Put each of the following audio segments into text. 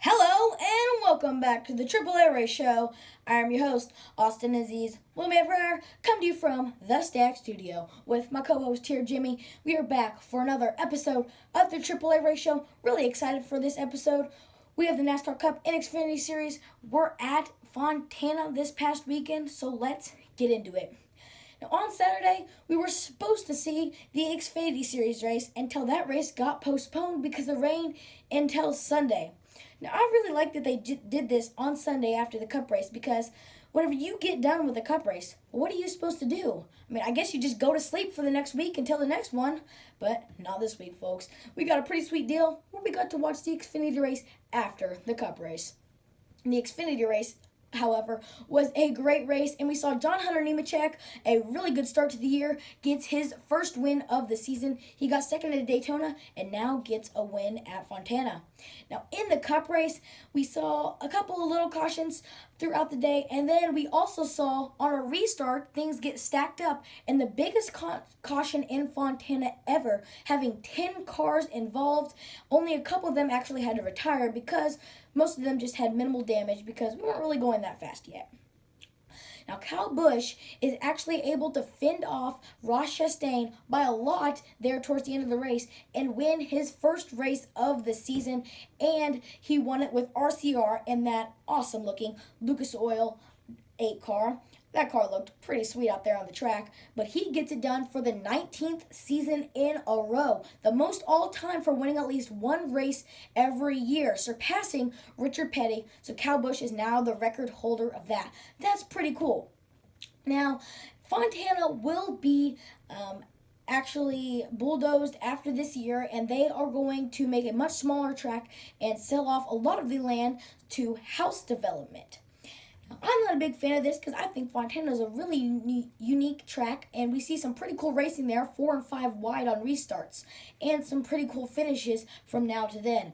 Hello and welcome back to the AAA Race Show. I am your host, Austin Aziz Wilmette, come to you from the Stack Studio with my co-host here, Jimmy. We are back for another episode of the AAA Race Show. Really excited for this episode. We have the NASCAR Cup and Xfinity Series. We're at Fontana this past weekend, so let's get into it. Now, on Saturday, we were supposed to see the Xfinity Series race until that race got postponed because of rain until Sunday. Now, I really like that they did this on Sunday after the Cup race because whenever you get done with the Cup race, what are you supposed to do? I mean, I guess you just go to sleep for the next week until the next one, but not this week, folks. We got a pretty sweet deal where we got to watch the Xfinity race after the Cup race. The Xfinity race, however, was a great race, and we saw John Hunter Nemechek, a really good start to the year, gets his first win of the season. He got second at Daytona and now gets a win at Fontana. Now, in the Cup race, we saw a couple of little cautions throughout the day, and then we also saw on a restart things get stacked up, and the biggest caution in Fontana ever, having 10 cars involved. Only a couple of them actually had to retire because most of them just had minimal damage because we weren't really going that fast yet. Now, Kyle Busch is actually able to fend off Ross Chastain by a lot there towards the end of the race and win his first race of the season, and he won it with RCR in that awesome-looking Lucas Oil 8 car. That car looked pretty sweet out there on the track, but he gets it done for the 19th season in a row, the most all-time for winning at least one race every year, surpassing Richard Petty. So Kyle Busch is now the record holder of that. That's pretty cool. Now, Fontana will be actually bulldozed after this year, and they are going to make a much smaller track and sell off a lot of the land to house development. I'm not a big fan of this because I think Fontana is a really unique track, and we see some pretty cool racing there, 4 and 5 wide on restarts, and some pretty cool finishes from now to then.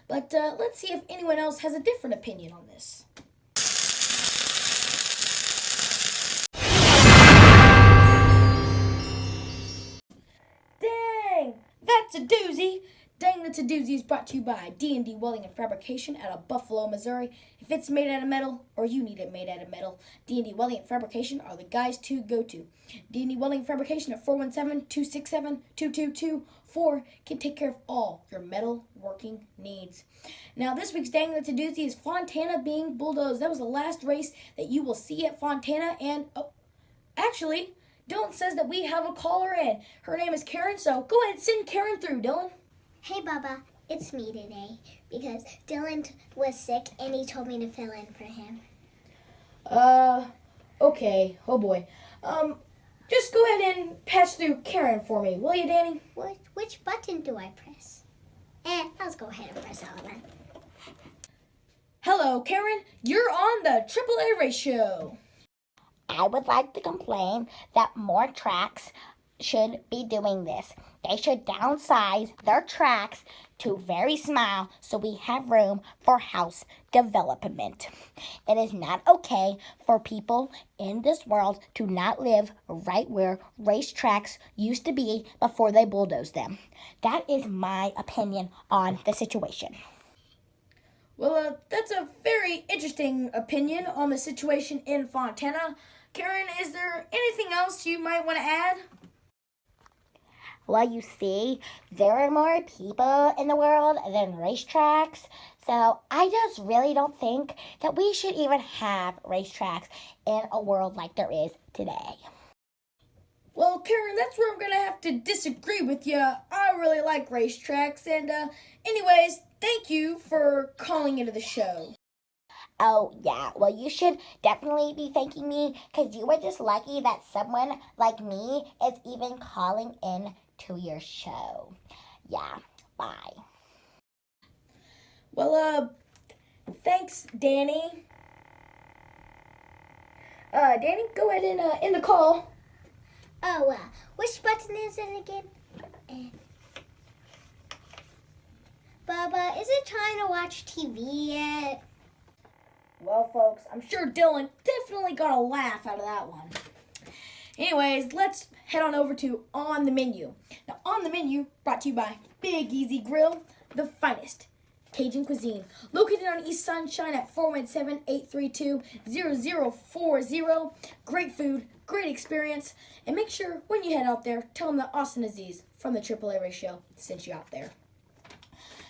But let's see if anyone else has a different opinion on this. Dang, that's a doozy. Dang, That's a Doozy is brought to you by D&D Welding and Fabrication out of Buffalo, Missouri. If it's made out of metal or you need it made out of metal, D&D Welding and Fabrication are the guys to go to. D&D Welding and Fabrication at 417-267-2224 can take care of all your metal working needs. Now, this week's Dang That's a Doozy is Fontana being bulldozed. That was the last race that you will see at Fontana, and actually, Dylan says that we have a caller in. Her name is Karen, so go ahead and send Karen through, Dylan. Hey, Bubba, it's me today because Dylan was sick and he told me to fill in for him. Okay. Oh, boy. Just go ahead and pass through Karen for me, will you, Danny? Which button do I press? I'll go ahead and press all of them. Hello, Karen. You're on the AAA Race Show. I would like to complain that more tracks should be doing this. They should downsize their tracks to very small so we have room for house development. It is not okay for people in this world to not live right where racetracks used to be before they bulldozed them. That is my opinion on the situation. Well, that's a very interesting opinion on the situation in Fontana. Karen, is there anything else you might want to add? Well, you see, there are more people in the world than racetracks, so I just really don't think that we should even have racetracks in a world like there is today. Well, Karen, that's where I'm going to have to disagree with you. I really like racetracks, and anyways, thank you for calling into the show. Oh, yeah. Well, you should definitely be thanking me because you were just lucky that someone like me is even calling in to your show. Yeah, bye. Well, thanks, Dani. Dani, go ahead and end the call. Oh, which button is it again? Bubba, is it time to watch TV yet? Well, folks, I'm sure Dylan definitely got a laugh out of that one. Anyways, let's head on over to On the Menu. Now, On the Menu, brought to you by Big Easy Grill, the finest Cajun cuisine. Located on East Sunshine at 417-832-0040. Great food, great experience. And make sure when you head out there, tell them that Austin Aziz from the AAA Ratio sent you out there.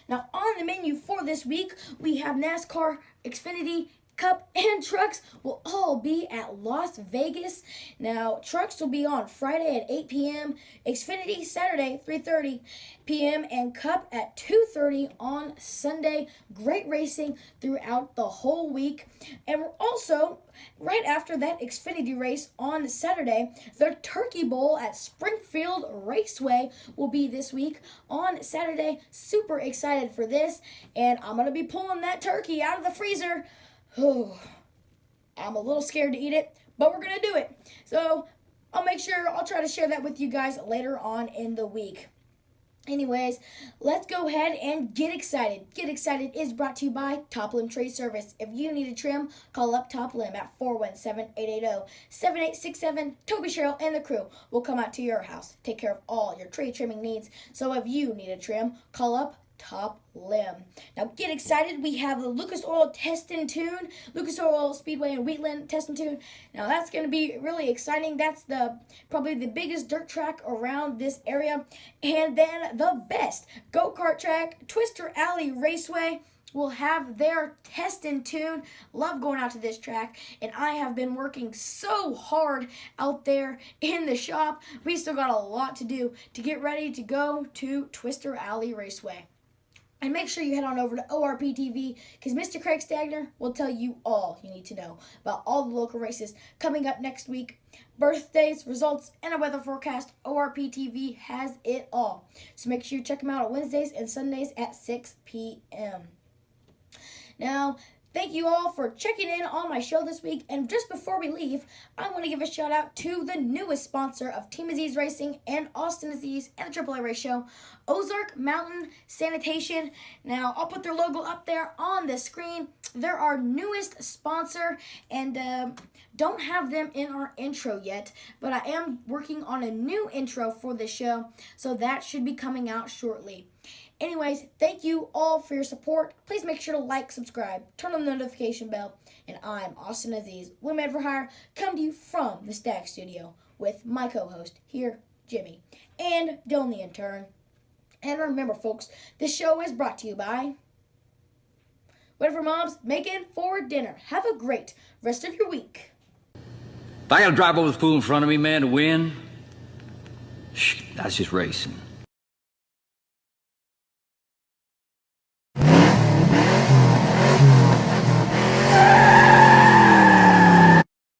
Now, on the menu for this week, we have NASCAR, Xfinity, Cup, and Trucks will all be at Las Vegas. Now, Trucks will be on Friday at 8 p.m., Xfinity Saturday 3:30 p.m., and Cup at 2:30 on Sunday. Great racing throughout the whole week. And we're also, right after that Xfinity race on Saturday, the Turkey Bowl at Springfield Raceway will be this week on Saturday. Super excited for this, and I'm going to be pulling that turkey out of the freezer. I'm a little scared to eat it, but we're going to do it. So I'll try to share that with you guys later on in the week. Anyways, let's go ahead and get excited. Get Excited is brought to you by Top Limb Trade Service. If you need a trim, call up Top Limb at 417-880-7867. Toby, Cheryl, and the crew will come out to your house, take care of all your tree trimming needs. So if you need a trim, call up Top Limb. Now get excited. We have the Lucas Oil Test and Tune, Lucas Oil Speedway and Wheatland Test and Tune. Now that's going to be really exciting. That's probably the biggest dirt track around this area. And then the best go-kart track, Twister Alley Raceway, will have their Test and Tune. Love going out to this track, and I have been working so hard out there in the shop. We still got a lot to do to get ready to go to Twister Alley Raceway. And make sure you head on over to ORP TV, because Mr. Craig Stagner will tell you all you need to know about all the local races coming up next week. Birthdays, results, and a weather forecast. ORP TV has it all. So make sure you check them out on Wednesdays and Sundays at 6 p.m. Now, thank you all for checking in on my show this week. And just before we leave, I want to give a shout out to the newest sponsor of Team Aziz Racing and Austin Aziz and the AAA Race Show, Ozark Mountain Sanitation. Now, I'll put their logo up there on the screen. They're our newest sponsor, and don't have them in our intro yet, but I am working on a new intro for the show, so that should be coming out shortly. Anyways, thank you all for your support. Please make sure to like, subscribe, turn on the notification bell. And I'm Austin Aziz, Women for Hire, come to you from the Stack Studio with my co-host here, Jimmy, and Dylan the intern. And remember, folks, this show is brought to you by whatever mom's making for dinner. Have a great rest of your week. If I gotta drive over the fool in front of me, man, to win, that's just racing.